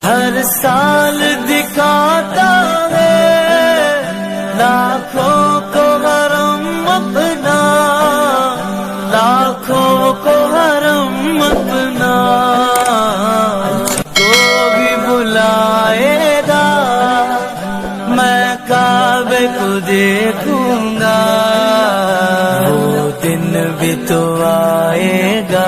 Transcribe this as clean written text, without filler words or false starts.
हर साल दिखाता है लाखों को हरम अपना, लाखों को हरम अपना। तो भी बुलाएगा मैं काबे को देखूंगा, वो दिन भी तो आएगा